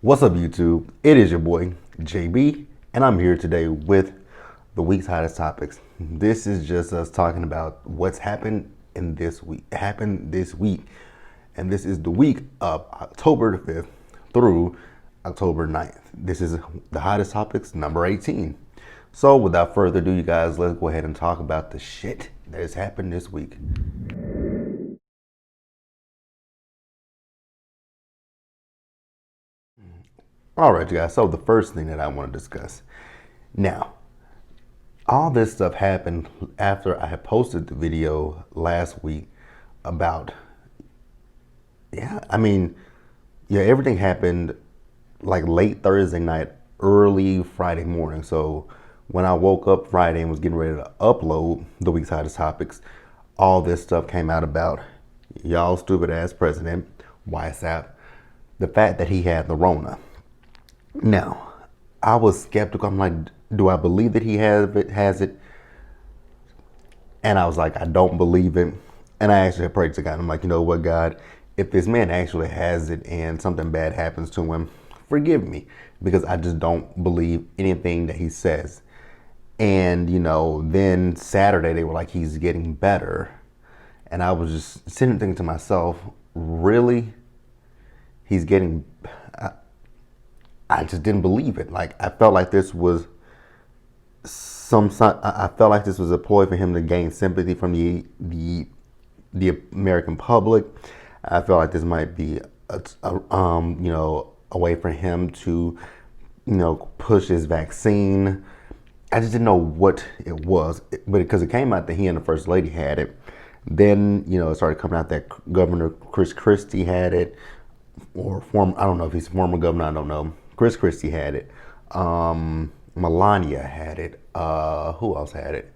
What's up, YouTube? It is your boy JB, and I'm here today with the week's hottest topics. This is just us talking about what's happened in this week. And this is the week of October the 5th through October 9th. This is the hottest topics, number 18. So, without further ado, you guys, let's go ahead and talk about the shit that has happened this week. All right, you guys. So the first thing that I want to discuss now, all this stuff happened after I had posted the video last week about, everything happened like late Thursday night, early Friday morning. So when I woke up Friday and was getting ready to upload the week's hottest topics, all this stuff came out about y'all stupid ass president, WhatsApp, the fact that he had the Rona. Now, I was skeptical. I'm like, do I believe that he has it? And I was like, I don't believe it. And I actually prayed to God. I'm like, you know what, God, if this man actually has it and something bad happens to him, forgive me, because I just don't believe anything that he says. And, then Saturday they were like, he's getting better. And I was just sitting thinking to myself, really? He's getting, I just didn't believe it. Like, I felt like this was I felt like this was a ploy for him to gain sympathy from the American public. I felt like this might be a way for him to, push his vaccine. I just didn't know what it was, but because it came out that he and the first lady had it, then it started coming out that Governor Chris Christie had it, or former, I don't know if he's former governor, I don't know. Chris Christie had it. Melania had it. Who else had it?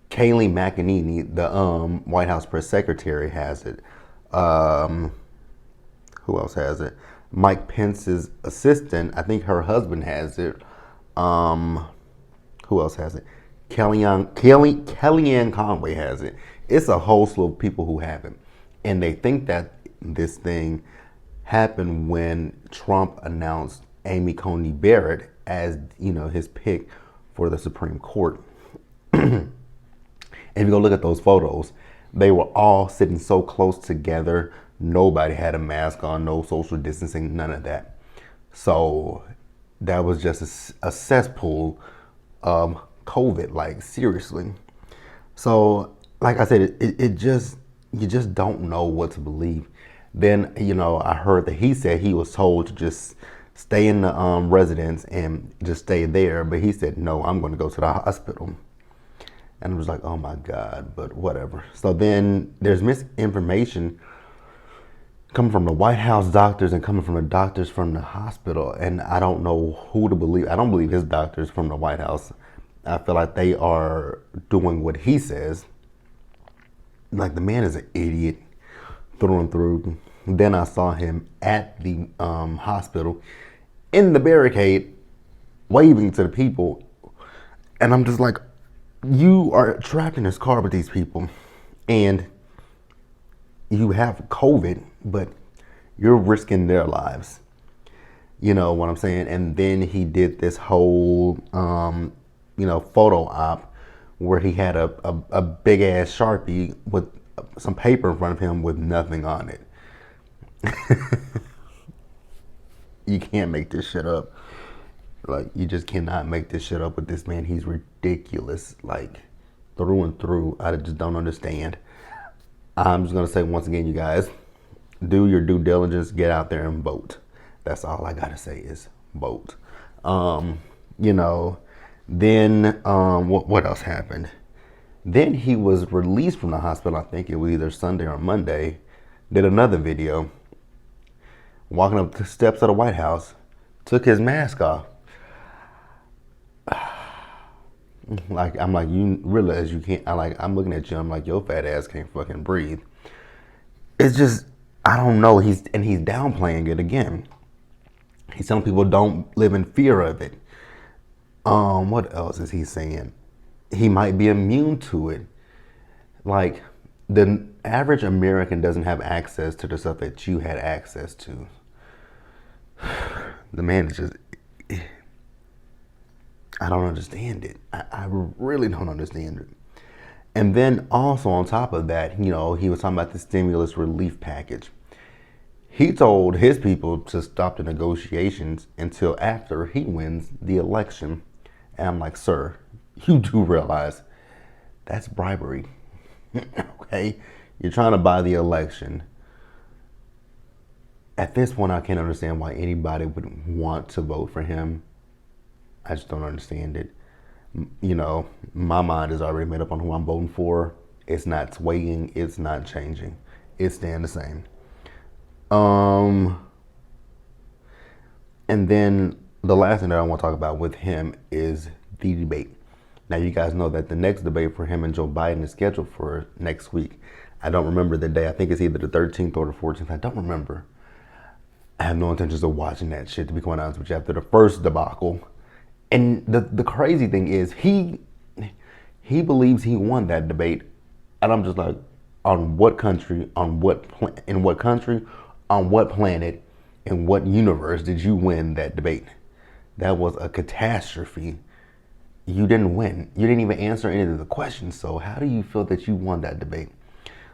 Kayleigh McEnany, the White House press secretary, has it. Who else has it? Mike Pence's assistant, I think her husband has it. Who else has it? Kellyanne Conway has it. It's a whole slew of people who have it. And they think that this thing happened when Trump announced Amy Coney Barrett as, his pick for the Supreme Court. And if you go look at those photos, they were all sitting so close together. Nobody had a mask on, no social distancing, none of that. So that was just a cesspool of COVID, like, seriously. So, like I said, you just don't know what to believe. Then, I heard that he said he was told to just stay in the residence and just stay there. But he said, no, I'm going to go to the hospital. And I was like, oh my God, but whatever. So then there's misinformation coming from the White House doctors and coming from the doctors from the hospital. And I don't know who to believe. I don't believe his doctors from the White House. I feel like they are doing what he says. Like, the man is an idiot through and through. Then I saw him at the hospital in the barricade waving to the people. And I'm just like, you are trapped in this car with these people and you have COVID, but you're risking their lives. You know what I'm saying? And then he did this whole, photo op where he had a big ass Sharpie with some paper in front of him with nothing on it. You can't make this shit up. Like, you just cannot make this shit up with this man. He's ridiculous, like, through and through. I just don't understand. I'm just gonna say once again, you guys, do your due diligence, get out there and vote. That's all I gotta say is vote. Then what else happened? Then he was released from the hospital. I think it was either Sunday or Monday. Did another video walking up the steps of the White House, took his mask off. Like, I'm like, you realize you can't, I'm looking at you, I'm like, your fat ass can't fucking breathe. It's just, I don't know. He's downplaying it again. He's telling people don't live in fear of it. What else is he saying? He might be immune to it. Like, the average American doesn't have access to the stuff that you had access to. The man is just, I don't understand it. I really don't understand it. And then also on top of that, he was talking about the stimulus relief package. He told his people to stop the negotiations until after he wins the election. And I'm like, sir, you do realize that's bribery. Okay? You're trying to buy the election. At this point, I can't understand why anybody would want to vote for him. I just don't understand it. My mind is already made up on who I'm voting for. It's not swaying. It's not changing. It's staying the same. And then the last thing that I want to talk about with him is the debate. Now, you guys know that the next debate for him and Joe Biden is scheduled for next week. I don't remember the day. I think it's either the 13th or the 14th. I don't remember. I have no intentions of watching that shit, to be quite honest with you, after the first debacle. And the crazy thing is, he believes he won that debate. And I'm just like, on what country, in what country, on what planet, in what universe did you win that debate? That was a catastrophe. You didn't win. You didn't even answer any of the questions. So how do you feel that you won that debate?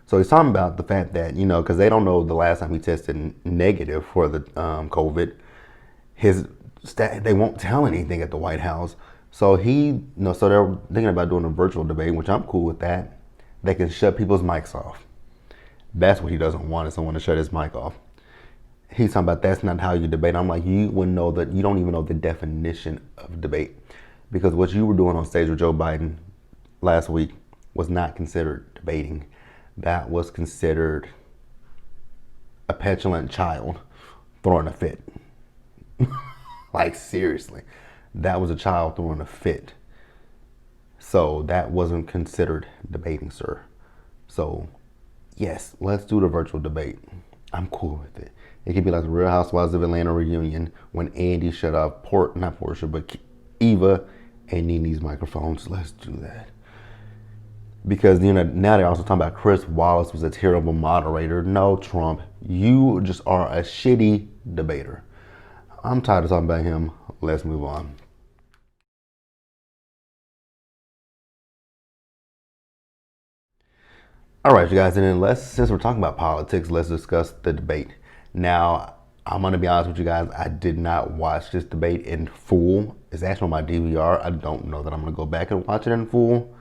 So he's talking about the fact that, because they don't know the last time he tested negative for the COVID. They won't tell anything at the White House. So so they're thinking about doing a virtual debate, which I'm cool with that. They can shut people's mics off. That's what he doesn't want, is someone to shut his mic off. He's talking about that's not how you debate. I'm like, you wouldn't know that. You don't even know the definition of debate, because what you were doing on stage with Joe Biden last week was not considered debating. That was considered a petulant child throwing a fit. Like, seriously, that was a child throwing a fit. So that wasn't considered debating, sir. So yes, let's do the virtual debate. I'm cool with it. It could be like the Real Housewives of Atlanta reunion when Andy shut off not Portia, but Eva and Nene's microphones. Let's do that. Because now they're also talking about Chris Wallace was a terrible moderator. No, Trump, you just are a shitty debater. I'm tired of talking about him. Let's move on. All right, you guys, and then since we're talking about politics, let's discuss the debate. Now, I'm going to be honest with you guys. I did not watch this debate in full. It's actually on my DVR. I don't know that I'm going to go back and watch it in full.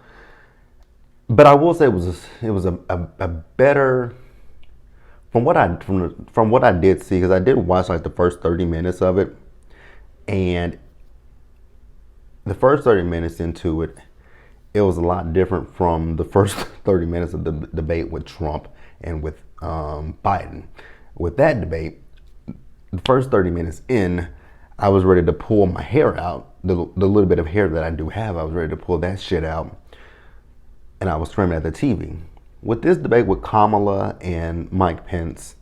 But I will say it was a better, from what I did see, because I did watch like the first 30 minutes of it, and the first 30 minutes into it, it was a lot different from the first 30 minutes of the debate with Trump and with Biden. With that debate, the first 30 minutes in, I was ready to pull my hair out, the little bit of hair that I do have. I was ready to pull that shit out. And I was screaming at the TV. With this debate with Kamala and Mike Pence,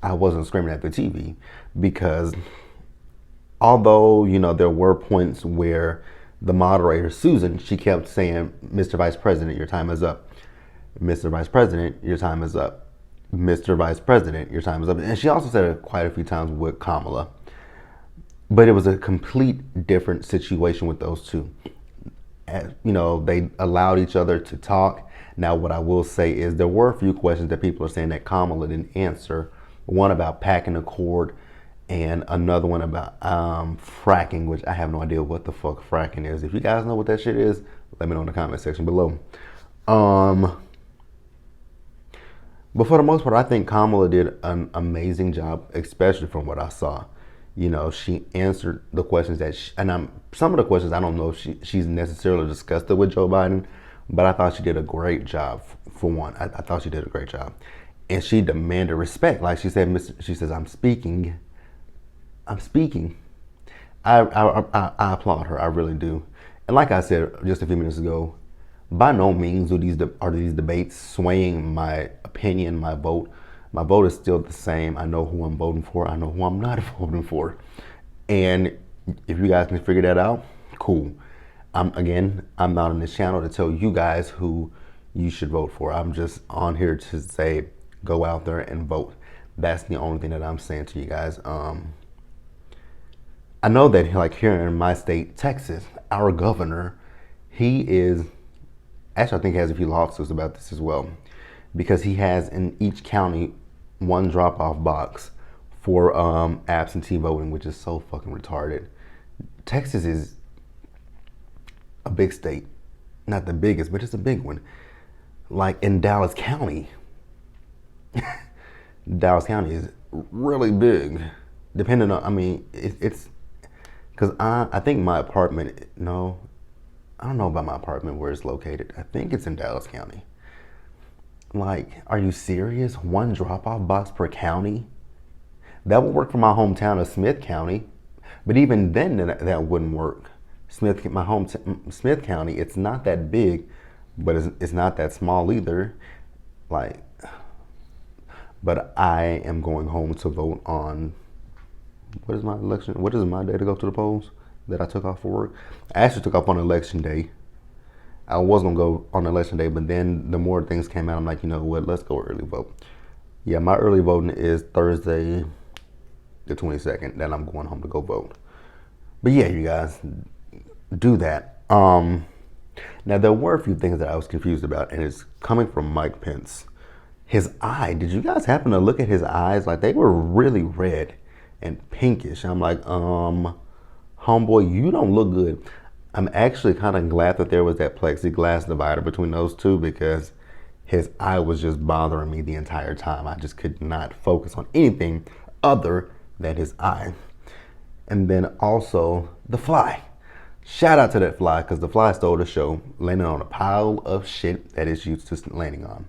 I wasn't screaming at the TV, because although, there were points where the moderator, Susan, she kept saying, Mr. Vice President, your time is up. Mr. Vice President, your time is up. Mr. Vice President, your time is up. And she also said it quite a few times with Kamala. But it was a complete different situation with those two. They allowed each other to talk. Now, what I will say is there were a few questions that people are saying that Kamala didn't answer. One about packing a cord, and another one about fracking, which I have no idea what the fuck fracking is. If you guys know what that shit is, let me know in the comment section below. But for the most part, I think Kamala did an amazing job, especially from what I saw. She answered the questions some of the questions I don't know if she's necessarily discussed it with Joe Biden, but I thought she did a great job. For one, I thought she did a great job, and she demanded respect. Like she said, she says, "I'm speaking." I applaud her. I really do. And like I said just a few minutes ago, by no means are these debates swaying my opinion, my vote. My vote is still the same. I know who I'm voting for. I know who I'm not voting for. And if you guys can figure that out, cool. I'm not on this channel to tell you guys who you should vote for. I'm just on here to say, go out there and vote. That's the only thing that I'm saying to you guys. I know that like here in my state, Texas, our governor, he is actually I think he has a few lawsuits about this as well, because he has in each county one drop-off box for absentee voting, which is so fucking retarded. Texas is a big state, not the biggest, but it's a big one. Like in Dallas County, Dallas County is really big. Depending on, I mean, it's because I think my apartment, no, I don't know about my apartment where it's located. I think it's in Dallas County. Like, are you serious? One drop-off box per county? That would work for my hometown of Smith County, but even then, that wouldn't work. Smith County, it's not that big, but it's not that small either. Like, but I am going home to vote on, what is my election? What is my day to go to the polls that I took off for work? I actually took off on election day. I was gonna go on election day, but then the more things came out, I'm like, you know what? Let's go early vote. Yeah, my early voting is Thursday, the 22nd. Then I'm going home to go vote. But yeah, you guys do that. Now there were a few things that I was confused about, and it's coming from Mike Pence. His eye. Did you guys happen to look at his eyes? Like they were really red and pinkish. I'm like, homeboy, you don't look good. I'm actually kind of glad that there was that plexiglass divider between those two, because his eye was just bothering me the entire time. I just could not focus on anything other than his eye. And then also the fly. Shout out to that fly, because the fly stole the show, landing on a pile of shit that it's used to landing on.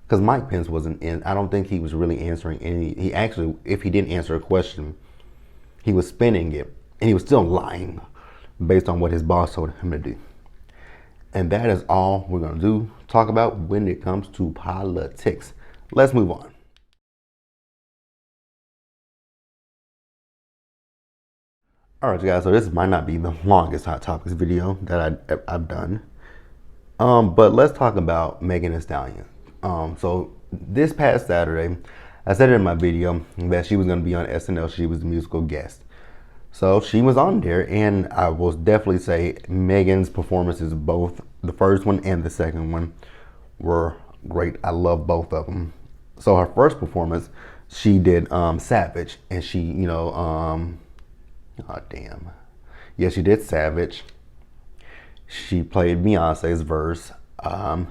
Because Mike Pence wasn't in, I don't think he was really answering any, he actually, if he didn't answer a question, he was spinning it, and he was still lying based on what his boss told him to do. And that is all we're going to talk about when it comes to politics. Let's move on. All right, guys, so this might not be the longest Hot Topics video that I've done. But let's talk about Megan Thee Stallion. So this past Saturday, I said it in my video that she was going to be on SNL. She was the musical guest. So she was on there, and I will definitely say Megan's performances, both the first one and the second one, were great. I love both of them. So her first performance, she did Savage, and she, you know, oh damn, yeah, she did Savage. She played Beyonce's verse, and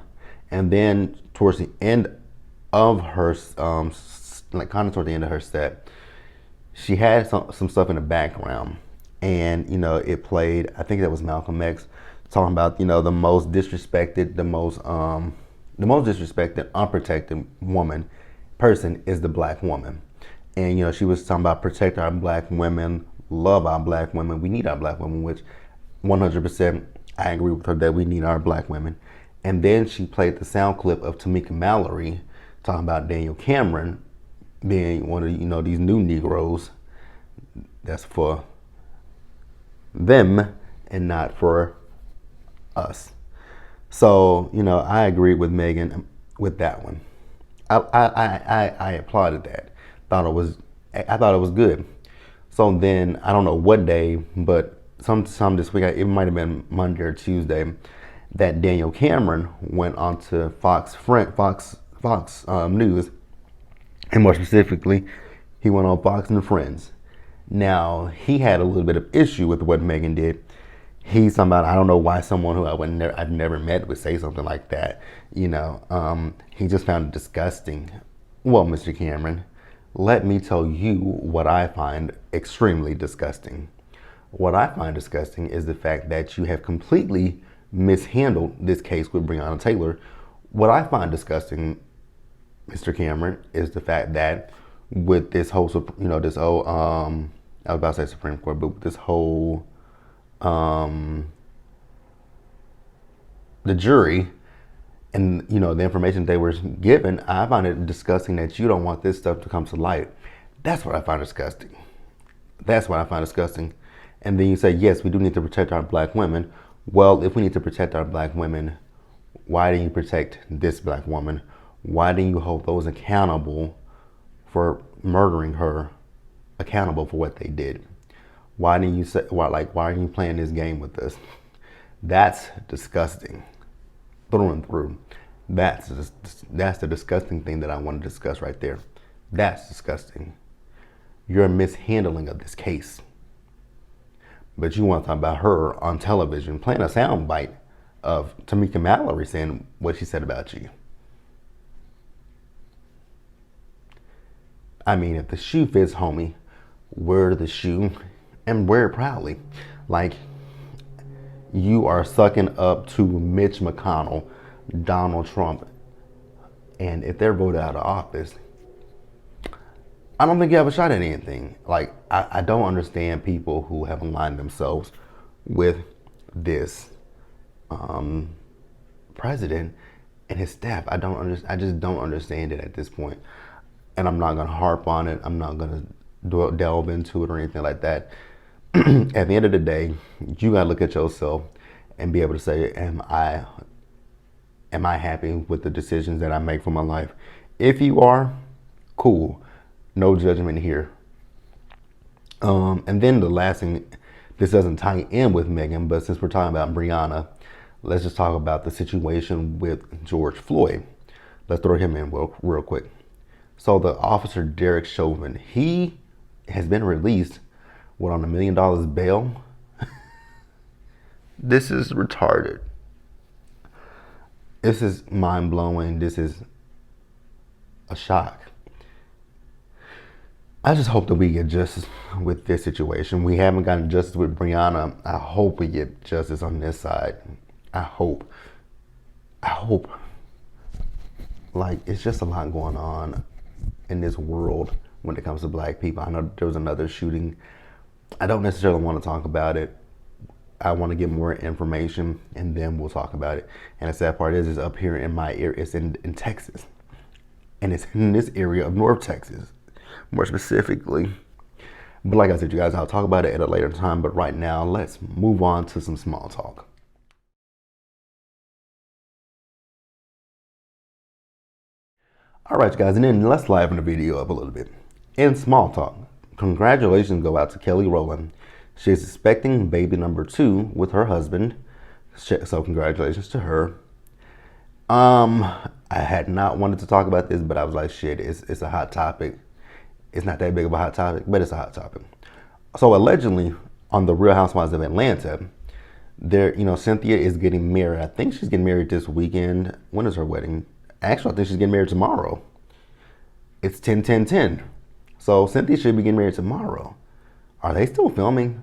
then towards the end of her, like kind of toward the end of her set, she had some stuff in the background, and you know it played. I think that was Malcolm X talking about, you know, the most disrespected, the most disrespected, unprotected person is the black woman, and you know she was talking about protect our black women, love our black women, we need our black women, which 100% I agree with her that we need our black women. And then she played the sound clip of Tamika Mallory talking about Daniel Cameron being one of, you know, these new Negroes that's for them and not for us. So, you know, I agreed with Megan with that one. I applauded that. I thought it was good. So then I don't know what day, but sometime this week, it might have been Monday or Tuesday, that Daniel Cameron went on to Fox News. And more specifically, he went on Fox and Friends. Now, he had a little bit of issue with what Megan did. He's somebody, I don't know why someone who I've never met would say something like that. You know, he just found it disgusting. Well, Mr. Cameron, let me tell you what I find extremely disgusting. What I find disgusting is the fact that you have completely mishandled this case with Breonna Taylor. What I find disgusting, Mr. Cameron, is the fact that with this whole, you know, this whole, I was about to say Supreme Court, but with this whole, the jury and, you know, the information they were given, I find it disgusting that you don't want this stuff to come to light. That's what I find disgusting. That's what I find disgusting. And then you say, yes, we do need to protect our black women. Well, if we need to protect our black women, why didn't you protect this black woman? Why didn't you hold those accountable for murdering her accountable for what they did? Why didn't you say why are you playing this game with us? That's disgusting. Through and through. That's the disgusting thing that I want to discuss right there. That's disgusting. Your mishandling of this case. But you want to talk about her on television playing a soundbite of Tamika Mallory saying what she said about you. I mean, if the shoe fits, homie, wear the shoe and wear it proudly. Like, you are sucking up to Mitch McConnell, Donald Trump, and if they're voted out of office, I don't think you have a shot at anything. Like, I don't understand people who have aligned themselves with this president and his staff. I just don't understand it at this point. And I'm not gonna harp on it. I'm not gonna delve into it or anything like that. At the end of the day, you gotta look at yourself and be able to say, am I happy with the decisions that I make for my life? If you are, cool. No judgment here. And then the last thing, this doesn't tie in with Megan, but since we're talking about Breonna, let's just talk about the situation with George Floyd. Let's throw him in real quick. So the officer, Derek Chauvin, he has been released on $1 million bail. This is retarded. This is mind blowing. This is a shock. I just hope that we get justice with this situation. We haven't gotten justice with Breonna. I hope we get justice on this side. I hope. Like, it's just a lot going on in this world when it comes to black people. I know there was another shooting. I don't necessarily want to talk about it. I want to get more information and then we'll talk about it. And the sad part is up here in my area. It's in Texas. And it's in this area of North Texas, more specifically. But like I said, you guys, I'll talk about it at a later time. But right now, let's move on to some small talk. All right, you guys, and then let's liven the video up a little bit. In small talk, congratulations go out to Kelly Rowland. She's expecting baby number 2 with her husband. So congratulations to her. I had not wanted to talk about this, but I was like, shit, it's a hot topic. It's not that big of a hot topic, but it's a hot topic. So allegedly, on the Real Housewives of Atlanta, Cynthia is getting married. I think she's getting married this weekend. When is her wedding? Actually, I think she's getting married tomorrow. It's 10/10/10. So Cynthia should be getting married tomorrow. Are they still filming?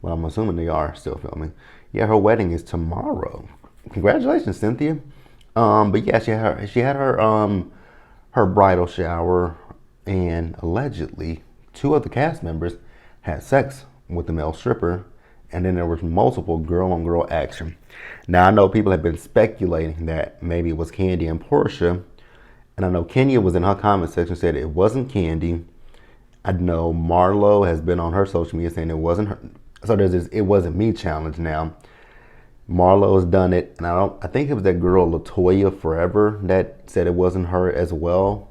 Well, I'm assuming they are still filming. Yeah, her wedding is tomorrow. Congratulations, Cynthia. But yeah, she had her bridal shower, and allegedly 2 of the cast members had sex with the male stripper, and then there was multiple girl-on-girl action. Now, I know people have been speculating that maybe it was Candy and Portia, and I know Kenya was in her comment section said it wasn't Candy. I know Marlo has been on her social media saying it wasn't her. So there's this "it wasn't me" challenge now. Marlo has done it, and I think it was that girl Latoya Forever that said it wasn't her as well.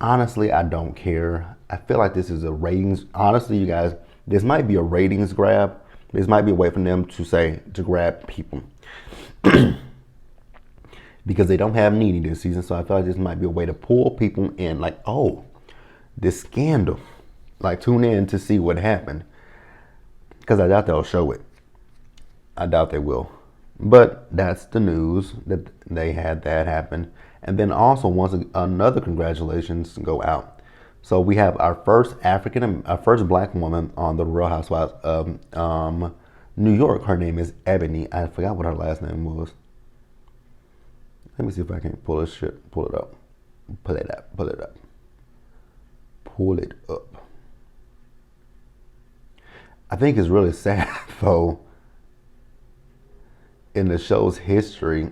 Honestly, I don't care. I feel like this is a ratings. Honestly, you guys, this might be a ratings grab. This might be a way for them to grab people. Because they don't have Nene this season, so I feel like this might be a way to pull people in. Like, oh, this scandal. Like, tune in to see what happened. Because I doubt they'll show it. I doubt they will. But that's the news, that they had that happen. And then also, another congratulations go out. So we have our first black woman on the Real Housewives of New York. Her name is Ebony. I forgot what her last name was. Let me see if I can pull it up. Pull it up. I think it's really sad, though, in the show's history.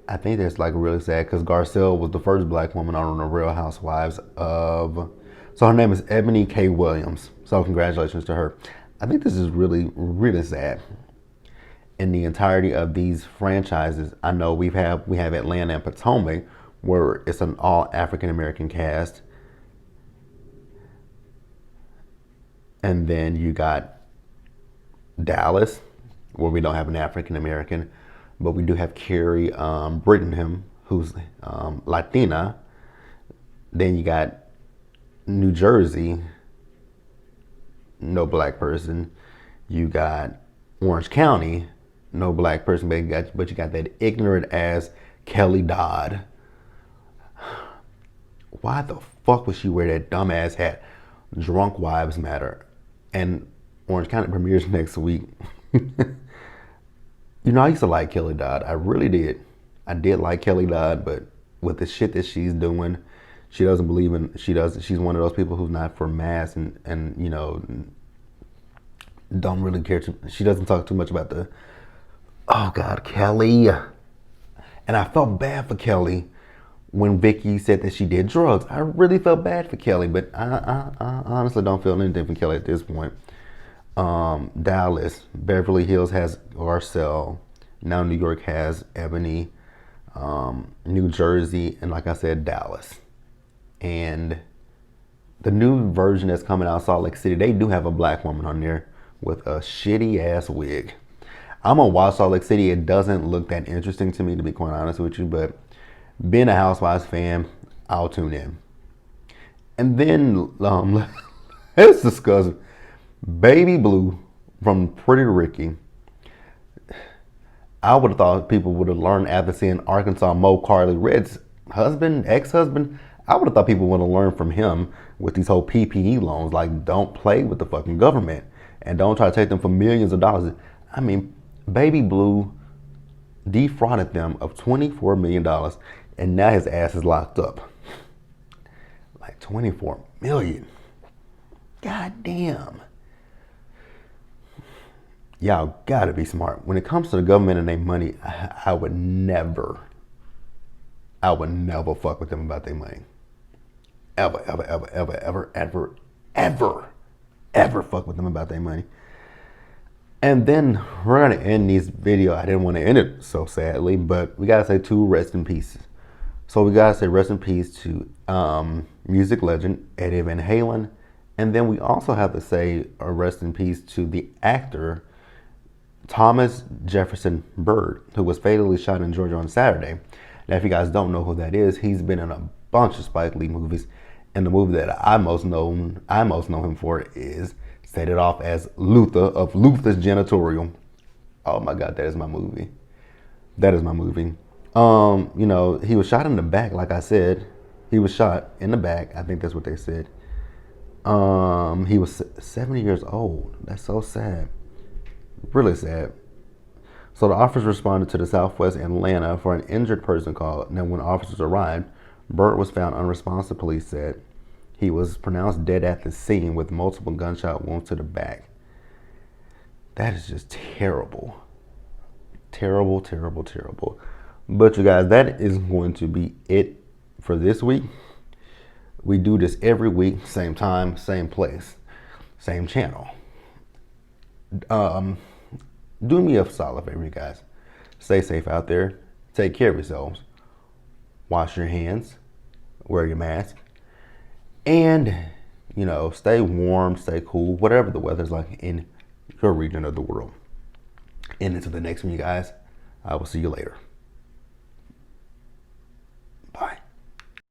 I think that's like really sad because Garcelle was the first black woman on the Real Housewives of. So her name is Ebony K. Williams. So congratulations to her. I think this is really, really sad. In the entirety of these franchises, I know we have Atlanta and Potomac, where it's an all African American cast, And then you got Dallas, where we don't have an African American, but we do have Carrie Brittenham, who's Latina. Then you got New Jersey, no black person. You got Orange County, no black person, but you got that ignorant ass Kelly Dodd. Why the fuck would she wear that dumbass hat? Drunk Wives Matter. And Orange County premieres next week. You know, I used to like Kelly Dodd. I really did. I did like Kelly Dodd, but with the shit that she's doing, she doesn't believe in, she's one of those people who's not for mass and you know, don't really care. She doesn't talk too much about the, oh God, Kelly. And I felt bad for Kelly when Vicky said that she did drugs. I really felt bad for Kelly, but I honestly don't feel anything for Kelly at this point. Dallas, Beverly Hills has Garcelle. Now New York has Ebony. New Jersey, and like I said, Dallas. And the new version that's coming out, Salt Lake City, they do have a black woman on there with a shitty ass wig. I'm gonna watch Salt Lake City. It doesn't look that interesting to me, to be quite honest with you, but being a Housewives fan, I'll tune in. And then let's discuss Baby Blue from Pretty Ricky. I would have thought people would have learned after seeing Arkansas Mo Carly Red's husband, ex-husband. I would have thought people would have learned from him with these whole PPE loans. Like, don't play with the fucking government and don't try to take them for millions of dollars. I mean, Baby Blue defrauded them of $24 million, and now his ass is locked up. Like $24 million. God damn. Y'all gotta be smart. When it comes to the government and their money, I would never fuck with them about their money. Ever fuck with them about their money. And then we're gonna end this video. I didn't want to end it so sadly, but we gotta say two rest in pieces. So we gotta say rest in peace to music legend Eddie Van Halen, and then we also have to say a rest in peace to the actor Thomas Jefferson Byrd, who was fatally shot in Georgia on Saturday. Now, if you guys don't know who that is, he's been in a bunch of Spike Lee movies, and the movie that I most know him for is Set It Off as Luther of Luther's Janitorial. Oh my God, that is my movie. That is my movie. You know, he was shot in the back, like I said. He was shot in the back. I think that's what they said. He was 70 years old. That's so sad. Really sad. So the officers responded to the Southwest Atlanta for an injured person call. Now, when officers arrived, Burt was found unresponsive, police said. He was pronounced dead at the scene with multiple gunshot wounds to the back. That is just terrible. Terrible, terrible, terrible. But you guys, that is going to be it for this week. We do this every week, same time, same place, same channel. Do me a solid favor, you guys. Stay safe out there. Take care of yourselves. Wash your hands. Wear your mask. And, you know, stay warm, stay cool, whatever the weather's like in your region of the world. And until the next one, you guys, I will see you later.